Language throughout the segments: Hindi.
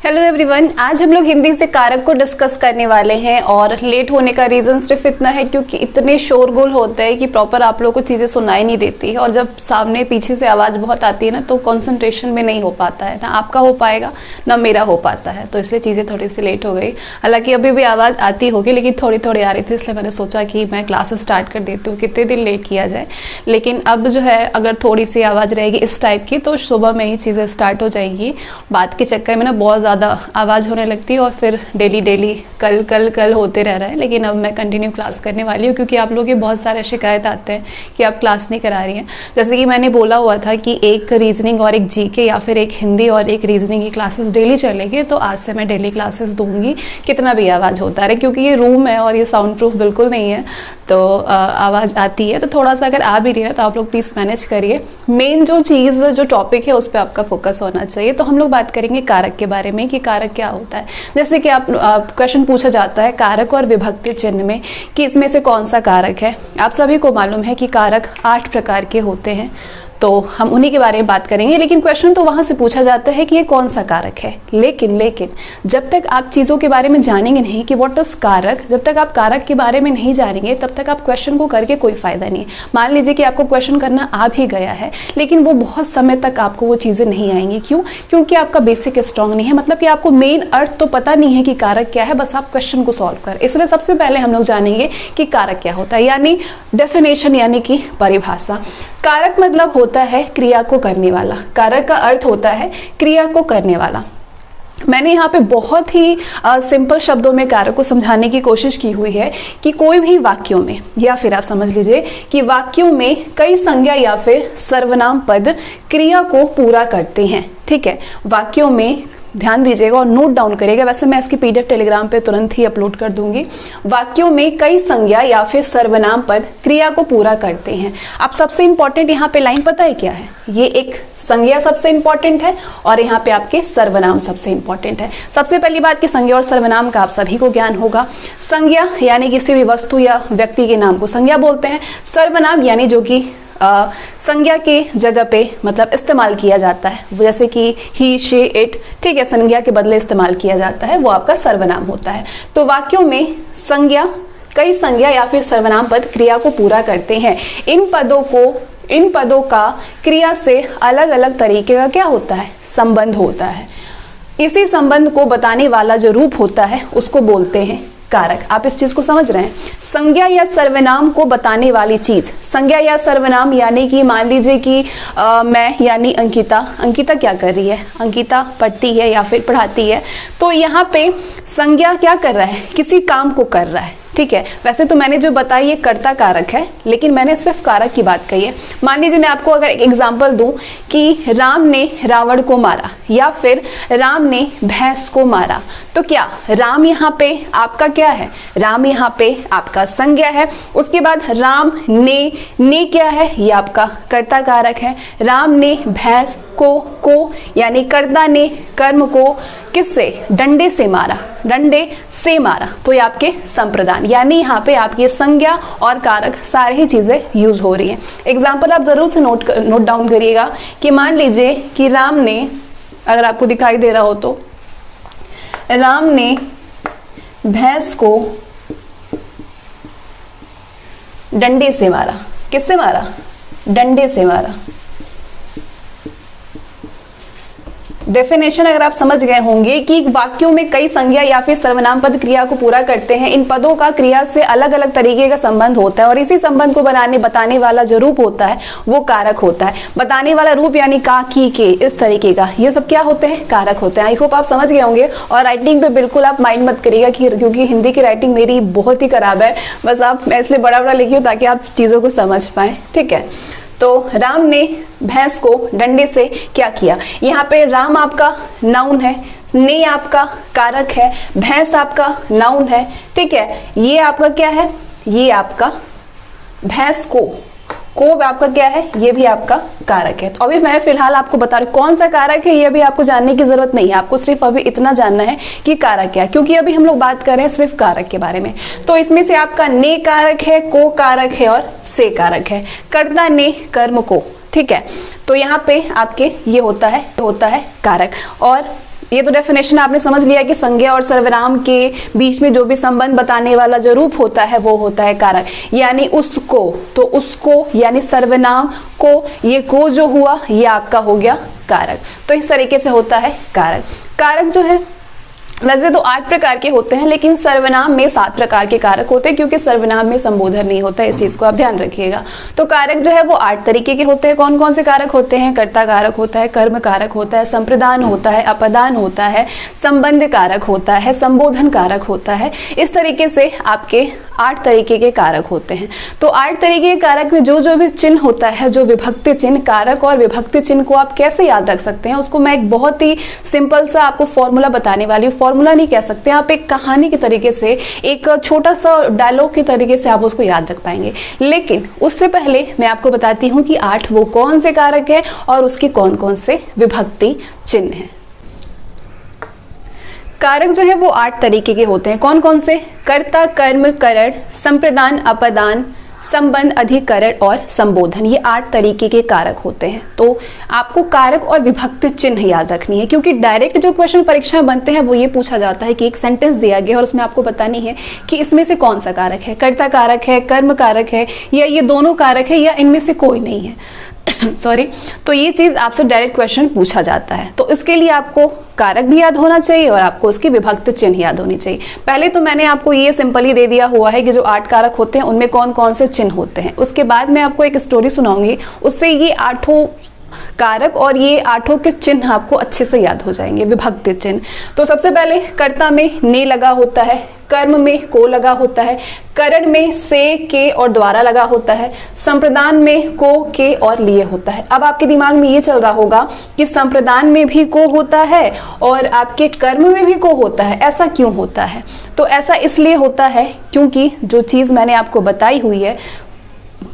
हेलो एवरीवन, आज हम लोग हिंदी से कारक को डिस्कस करने वाले हैं। और लेट होने का रीज़न सिर्फ इतना है क्योंकि इतने शोरगुल होते हैं कि प्रॉपर आप लोगों को चीज़ें सुनाई नहीं देती है। और जब सामने पीछे से आवाज़ बहुत आती है ना, तो कंसंट्रेशन में नहीं हो पाता है, ना आपका हो पाएगा ना मेरा हो पाता है। तो इसलिए चीज़ें थोड़ी सी लेट हो गई। हालांकि अभी भी आवाज़ आती होगी, लेकिन थोड़ी थोड़ी आ रही थी, इसलिए मैंने सोचा कि मैं क्लासेस स्टार्ट कर देती हूँ, कितने दिन लेट किया जाए। लेकिन अब जो है, अगर थोड़ी सी आवाज़ रहेगी इस टाइप की तो सुबह में ही चीज़ें स्टार्ट हो जाएंगी। बात के चक्कर में ना बहुत ज़्यादा आवाज़ होने लगती है और फिर डेली कल कल कल होते रह रहा है। लेकिन अब मैं कंटिन्यू क्लास करने वाली हूँ क्योंकि आप लोगों के बहुत सारे शिकायत आते हैं कि आप क्लास नहीं करा रही हैं। जैसे कि मैंने बोला हुआ था कि एक रीजनिंग और एक जीके या फिर एक हिंदी और एक रीजनिंग की क्लासेस डेली चलेगी, तो आज से मैं डेली क्लासेस दूंगी, कितना भी आवाज़ होता रहे। क्योंकि ये रूम है और ये साउंड प्रूफ बिल्कुल नहीं है, तो आवाज़ आती है। तो थोड़ा सा अगर आ भी रही है तो आप लोग प्लीज़ मैनेज करिए। मेन जो चीज़ जो टॉपिक है उस पर आपका फोकस होना चाहिए। तो हम लोग बात करेंगे कारक के बारे में कि कारक क्या होता है। जैसे कि आप क्वेश्चन पूछा जाता है कारक और विभक्ति चिन्ह में कि इसमें से कौन सा कारक है। आप सभी को मालूम है कि कारक 8 प्रकार के होते हैं, तो हम उन्हीं के बारे में बात करेंगे। लेकिन क्वेश्चन तो वहां से पूछा जाता है कि ये कौन सा कारक है। लेकिन जब तक आप चीज़ों के बारे में जानेंगे नहीं कि व्हाट इज कारक, जब तक आप कारक के बारे में नहीं जानेंगे तब तक आप क्वेश्चन को करके कोई फायदा नहीं है। मान लीजिए कि आपको क्वेश्चन करना आ भी गया है, लेकिन वो बहुत समय तक आपको वो चीज़ें नहीं आएंगी। क्यों? क्योंकि आपका बेसिक स्ट्रॉन्ग नहीं है। मतलब कि आपको मेन अर्थ तो पता नहीं है कि कारक क्या है, बस आप क्वेश्चन को सॉल्व कर। इसलिए सबसे पहले हम लोग जानेंगे कि कारक क्या होता है, यानी डेफिनेशन, यानी कि परिभाषा। कारक मतलब होता है क्रिया को करने वाला। कारक का अर्थ होता है क्रिया को करने वाला। मैंने यहाँ पे बहुत ही सिंपल शब्दों में कारक को समझाने की कोशिश की हुई है कि कोई भी वाक्यों में, या फिर आप समझ लीजिए कि वाक्यों में कई संज्ञा या फिर सर्वनाम पद क्रिया को पूरा करते हैं। ठीक है, वाक्यों में ध्यान दीजिएगा और नोट डाउन करिएगा। वैसे मैं इसकी पीडीएफ टेलीग्राम पे तुरंत ही अपलोड कर दूंगी। वाक्यों में कई संज्ञा या फिर सर्वनाम पद क्रिया को पूरा करते हैं। अब सबसे इंपॉर्टेंट यहाँ पे लाइन पता है क्या है? ये एक संज्ञा सबसे इंपॉर्टेंट है और यहाँ पे आपके सर्वनाम सबसे इंपॉर्टेंट है। सबसे पहली बात कि संज्ञा और सर्वनाम का आप सभी को ज्ञान होगा। संज्ञा यानी किसी भी वस्तु या व्यक्ति के नाम को संज्ञा बोलते हैं। सर्वनाम यानी जो कि संज्ञा के जगह पे मतलब इस्तेमाल किया जाता है, जैसे कि ही, शी, इट, ठीक है, संज्ञा के बदले इस्तेमाल किया जाता है, वो आपका सर्वनाम होता है। तो वाक्यों में संज्ञा, कई संज्ञा या फिर सर्वनाम पद क्रिया को पूरा करते हैं। इन पदों का क्रिया से अलग अलग तरीके का क्या होता है? संबंध होता है। इसी संबंध को बताने वाला जो रूप होता है उसको बोलते हैं कारक। आप इस चीज को समझ रहे हैं? संज्ञा या सर्वनाम को बताने वाली चीज, संज्ञा या सर्वनाम, यानी कि मान लीजिए कि मैं यानी अंकिता क्या कर रही है? अंकिता पढ़ती है या फिर पढ़ाती है। तो यहाँ पे संज्ञा क्या कर रहा है? किसी काम को कर रहा है। ठीक है, वैसे तो मैंने जो बताई ये कर्ता कारक है, लेकिन मैंने सिर्फ कारक की बात कही है। मान लीजिए मैं आपको अगर एक एग्जांपल दूं कि राम ने रावण को मारा या फिर राम ने भैंस को मारा, तो क्या राम यहाँ पे आपका क्या है? राम यहाँ पे आपका संज्ञा है। उसके बाद राम ने क्या है? ये आपका कर्ता कारक है। राम ने भैंस को यानी कर्ता ने कर्म को किससे? डंडे से मारा, डंडे से मारा। तो ये आपके संप्रदान, यानी यहाँ पे आपकी संज्ञा और कारक सारी ही चीजें यूज हो रही हैं। एग्जाम्पल आप जरूर से नोट डाउन करिएगा कि मान लीजिए कि राम ने, अगर आपको दिखाई दे रहा हो तो, राम ने भैंस को डंडे से मारा। किससे मारा? डंडे से मारा। डेफिनेशन अगर आप समझ गए होंगे कि वाक्यों में कई संज्ञा या फिर सर्वनाम पद क्रिया को पूरा करते हैं। इन पदों का क्रिया से अलग अलग तरीके का संबंध होता है और इसी संबंध को बताने वाला जो रूप होता है वो कारक होता है। बताने वाला रूप यानी का, की, के, इस तरीके का, ये सब क्या होते हैं? कारक होते हैं। आई होप आप समझ गए होंगे। और राइटिंग पे बिल्कुल आप माइंड मत करिएगा क्योंकि हिंदी की राइटिंग मेरी बहुत ही खराब है। बस मैं इसलिए बड़ा लिखी हूँ ताकि आप चीजों को समझ पाए। ठीक है, तो राम ने भैंस को डंडे से क्या किया? यहाँ पे राम आपका नाउन है, ने आपका कारक है, भैंस आपका नाउन है। ठीक है, ये आपका क्या है? ये आपका भैंस को आपका क्या है? ये भी आपका कारक है। तो अभी मैं फिलहाल आपको बता रही हूँ कौन सा कारक है, ये अभी आपको जानने की जरूरत नहीं है। आपको सिर्फ अभी इतना जानना है कि कारक क्या है, क्योंकि अभी हम लोग बात कर रहे हैं सिर्फ कारक के बारे में। तो इसमें से आपका ने कारक है, को कारक है और से कारक है। कर्ता ने कर्म को, ठीक है, तो यहाँ पे आपके ये होता है कारक। और ये तो डेफिनेशन आपने समझ लिया कि संज्ञा और सर्वनाम के बीच में जो भी संबंध बताने वाला जो रूप होता है वो होता है कारक, यानी उसको, तो उसको यानी सर्वनाम को, ये को जो हुआ ये आपका हो गया कारक। तो इस तरीके से होता है कारक। कारक जो है वैसे तो 8 प्रकार के होते हैं, लेकिन सर्वनाम में 7 प्रकार के कारक होते हैं, क्योंकि सर्वनाम में संबोधन नहीं होता है, इस चीज को आप ध्यान रखिएगा। तो कारक जो है वो 8 तरीके के होते हैं। कौन कौन से कारक होते हैं? कर्ता कारक होता है, कर्म कारक होता है, संप्रदान होता है, अपदान होता है, संबंध कारक होता है, संबोधन कारक होता है। इस तरीके से आपके 8 तरीके के कारक होते हैं। तो 8 तरीके के कारक में जो जो भी चिन्ह होता है, जो विभक्ति चिन्ह, कारक और विभक्ति चिन्ह को आप कैसे याद रख सकते हैं, उसको मैं एक बहुत ही सिंपल सा आपको फॉर्मूला बताने वाली हूँ। फॉर्मूला नहीं कह सकते, आप एक कहानी के तरीके से, एक छोटा सा डायलॉग के तरीके से आप उसको याद रख पाएंगे। लेकिन उससे पहले मैं आपको बताती हूँ कि 8 वो कौन से कारक है और उसके कौन कौन से विभक्ति चिन्ह हैं। कारक जो है वो 8 तरीके के होते हैं। कौन कौन से? कर्ता, कर्म, करण, संप्रदान, अपदान, संबंध, अधिकरण और संबोधन। ये 8 तरीके के कारक होते हैं। तो आपको कारक और विभक्ति चिन्ह याद रखनी है, क्योंकि डायरेक्ट जो क्वेश्चन परीक्षा में बनते हैं वो ये पूछा जाता है कि एक सेंटेंस दिया गया और उसमें आपको बतानी है कि इसमें से कौन सा कारक है, कर्ता कारक है, कर्म कारक है, या ये दोनों कारक है, या इनमें से कोई नहीं है। सॉरी। तो ये चीज आपसे डायरेक्ट क्वेश्चन पूछा जाता है। तो इसके लिए आपको कारक भी याद होना चाहिए और आपको उसकी विभक्ति चिन्ह याद होनी चाहिए। पहले तो मैंने आपको ये सिंपली दे दिया हुआ है कि जो 8 कारक होते हैं उनमें कौन कौन से चिन्ह होते हैं। उसके बाद मैं आपको एक स्टोरी सुनाऊंगी, उससे ये 8 कारक और ये 8 के चिन्ह आपको अच्छे से याद हो जाएंगे, विभक्ति चिन्ह। तो सबसे पहले कर्ता में ने लगा होता है, कर्म में को लगा होता है, करण में से, के और द्वारा लगा होता है, संप्रदान में को, के और लिए होता है। अब आपके दिमाग में ये चल रहा होगा कि संप्रदान में भी को होता है और आपके कर्म में भी को होता है, ऐसा क्यों होता है? तो ऐसा इसलिए होता है क्योंकि जो चीज मैंने आपको बताई हुई है,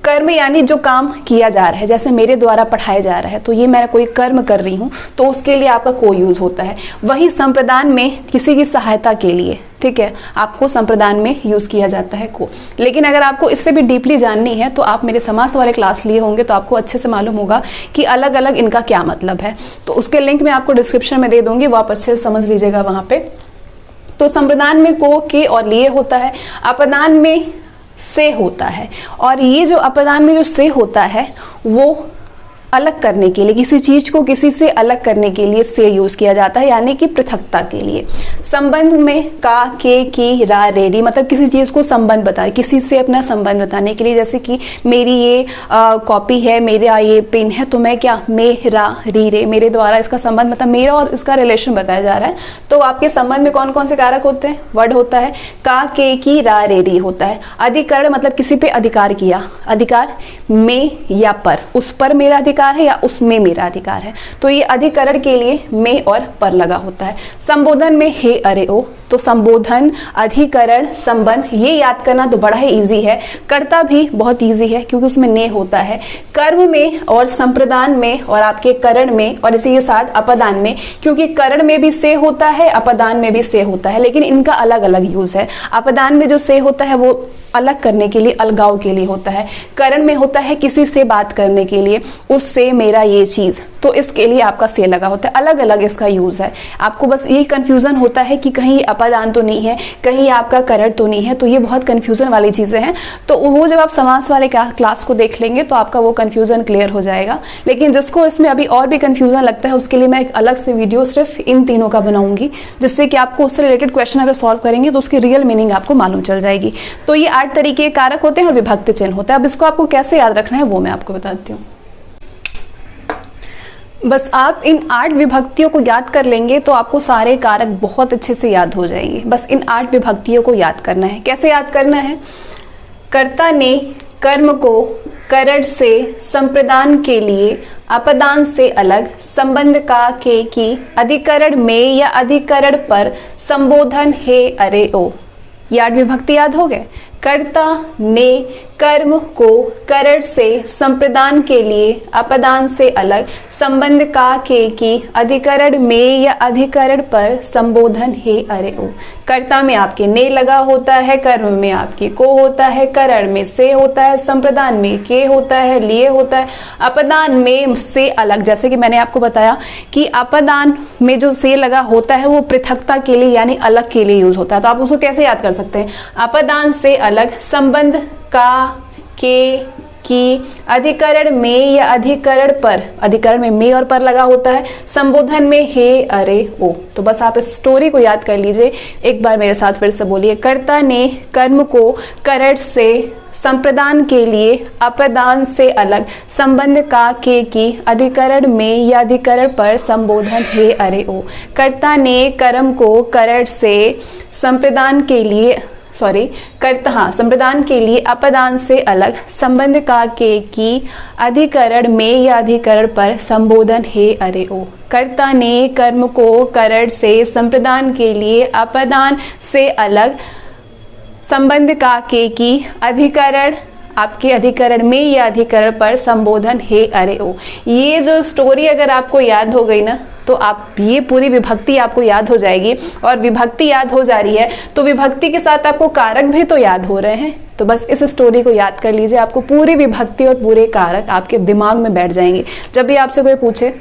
कर्म यानी जो काम किया जा रहा है, जैसे मेरे द्वारा पढ़ाया जा रहा है, तो ये मैं कोई कर्म कर रही हूँ तो उसके लिए आपका को यूज होता है। वही संप्रदान में किसी की सहायता के लिए, ठीक है, आपको संप्रदान में यूज किया जाता है को। लेकिन अगर आपको इससे भी डीपली जाननी है तो आप मेरे समास वाले क्लास लिए होंगे तो आपको अच्छे से मालूम होगा कि अलग अलग इनका क्या मतलब है। तो उसके लिंक मैं आपको डिस्क्रिप्शन में दे दूंगी, वो आप अच्छे से समझ लीजिएगा वहां पे। तो संप्रदान में को, के और लिए होता है, अपदान में से होता है, और ये जो अपदान में जो से होता है वो अलग करने के लिए, किसी चीज को किसी से अलग करने के लिए से यूज किया जाता है, यानी कि पृथकता के लिए। संबंध में का, के, की, रा, रे, री, मतलब किसी चीज को संबंध बता, किसी से अपना संबंध बताने के लिए। जैसे कि मेरी ये कॉपी है, मेरा ये पेन है, तो मैं क्या, मेरा, री, रे, मेरे द्वारा इसका संबंध, मतलब मेरा और इसका रिलेशन बताया जा रहा है। तो आपके संबंध में कौन कौन से कारक होते हैं? वर्ड होता है, का, के, की, रा, रे, री होता है। अधिकरण मतलब किसी पे अधिकार किया, अधिकार में या पर, उस पर मेरा अधिकार है या उसमें मेरा अधिकार है, तो ये अधिकरण के लिए में और पर लगा होता है। संबोधन में हे, अरे, ओ, तो संबोधन, अधिकरण, संबंध, ये याद करना तो बड़ा ही इजी है। कर्ता भी बहुत इजी है क्योंकि उसमें ने होता है। कर्म में और संप्रदान में और आपके करण में और इसी के साथ अपदान में, क्योंकि करण में भी से होता है, अपदान में भी से होता है, लेकिन इनका अलग अलग यूज है। अपदान में जो से होता है वो अलग करने के लिए, अलगाव के लिए होता है। करण में होता है किसी से बात करने के लिए, उससे, मेरा, ये चीज, तो इसके लिए आपका से लगा होता है। अलग अलग इसका यूज है। आपको बस यही कंफ्यूजन होता है कि कहीं अपदान तो नहीं है, कहीं आपका करण तो नहीं है, तो ये बहुत कंफ्यूजन वाली चीजें हैं। तो वो जब आप समास वाले क्लास को देख लेंगे तो आपका वो कंफ्यूजन क्लियर हो जाएगा। लेकिन जिसको इसमें अभी और भी कंफ्यूजन लगता है उसके लिए मैं एक अलग से वीडियो सिर्फ इन तीनों का बनाऊंगी, जिससे कि आपको उससे रिलेटेड क्वेश्चन अगर सॉल्व करेंगे तो उसकी रियल मीनिंग आपको मालूम चल जाएगी। तो ये 8 तरीके के कारक होते हैं और विभक्ति चिन्ह होता है। अब इसको आपको कैसे याद रखना है वो मैं आपको बताती हूँ। बस आप इन 8 विभक्तियों को याद कर लेंगे तो आपको सारे कारक बहुत अच्छे से याद हो जाएंगे। बस इन 8 विभक्तियों को याद करना है। कैसे याद करना है? कर्ता ने कर्म को करण से, संप्रदान के लिए, अपदान से अलग, संबंध का, के, की, अधिकरण में या अधिकरण पर, संबोधन हे, अरे, ओ। ये 8 विभक्ति याद हो गए। कर्ता ने कर्म को करड़ से संप्रदान के लिए अपदान से अलग संबंध का के की अधिकरण में या अधिकरण पर संबोधन हे अरे ओ। कर्ता में आपके ने लगा होता है, कर्म में आपके को होता है, करण में से होता है, संप्रदान में के होता है, लिए होता है, अपदान में से अलग। जैसे कि मैंने आपको बताया कि अपदान में जो से लगा होता है वो पृथकता के लिए यानी अलग के लिए यूज होता है। तो आप उसको कैसे याद कर सकते हैं? अपदान से अलग संबंध का के की अधिकरण में या अधिकरण पर, अधिकरण में और पर लगा होता है, संबोधन में हे अरे ओ। तो बस आप इस स्टोरी को याद कर लीजिए। एक बार मेरे साथ फिर से बोलिए। कर्ता ने कर्म को करण से संप्रदान के लिए अपदान से अलग संबंध का के की अधिकरण में या अधिकरण पर संबोधन हे अरे ओ। कर्ता ने कर्म को करण से संप्रदान के लिए संप्रदान के लिए अपदान से अलग संबंध का के की अधिकरण में या अधिकरण पर संबोधन हे अरे ओ। कर्ता ने कर्म को करण से संप्रदान के लिए अपदान से अलग संबंध का के की अधिकरण आपके अधिकरण में या अधिकरण पर संबोधन हे अरे ओ। ये जो स्टोरी अगर आपको याद हो गई ना तो आप ये पूरी विभक्ति आपको याद हो जाएगी, और विभक्ति याद हो जा रही है तो विभक्ति के साथ आपको कारक भी तो याद हो रहे हैं। तो बस इस स्टोरी को याद कर लीजिए, आपको पूरी विभक्ति और पूरे कारक आपके दिमाग में बैठ जाएंगे। जब भी आपसे कोई पूछे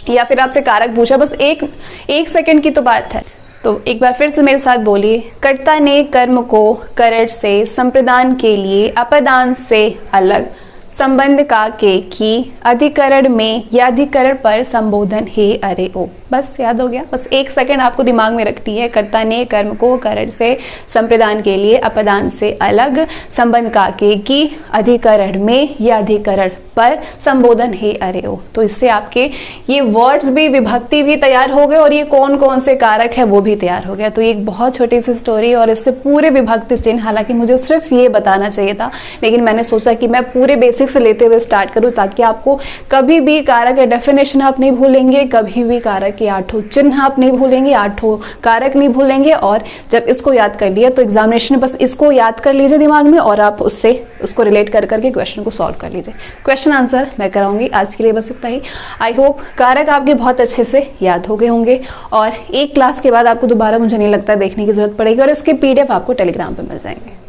या फिर आपसे कारक पूछा, बस एक सेकंड की तो बात है। तो एक बार फिर से मेरे साथ बोलिए। कर्ता ने कर्म को करण से संप्रदान के लिए अपदान से अलग संबंध का के की अधिकरण में या अधिकरण पर संबोधन हे अरे ओ। बस याद हो गया। बस एक सेकंड आपको दिमाग में रखनी है। कर्ता ने कर्म को करण से संप्रदान के लिए अपदान से अलग संबंध का के की अधिकरण में या अधिकरण पर संबोधन हे अरे ओ। तो इससे आपके ये वर्ड्स भी, विभक्ति भी तैयार हो गए और ये कौन कौन से कारक है वो भी तैयार हो गया। तो ये एक बहुत छोटी सी स्टोरी और इससे पूरे विभक्ति चिन्ह, हालांकि मुझे सिर्फ ये बताना चाहिए था लेकिन मैंने सोचा कि मैं पूरे बेसिक से लेते हुए स्टार्ट करूं ताकि आपको कभी भी कारक का डेफिनेशन आप नहीं भूलेंगे, कभी भी कारक के 8 चिन्ह आप नहीं भूलेंगे, 8 कारक नहीं भूलेंगे। और जब इसको याद कर लिया तो एग्जामिनेशन में बस इसको याद कर लीजिए दिमाग में और आप उसको रिलेट कर करके क्वेश्चन को सॉल्व कर लीजिए। क्वेश्चन आंसर मैं कराऊंगी। आज के लिए बस इतना ही। आई होप कारक आपके बहुत अच्छे से याद हो गए होंगे और एक क्लास के बाद आपको दोबारा मुझे नहीं लगता देखने की जरूरत पड़ेगी और इसके PDF आपको टेलीग्राम पे मिल जाएंगे।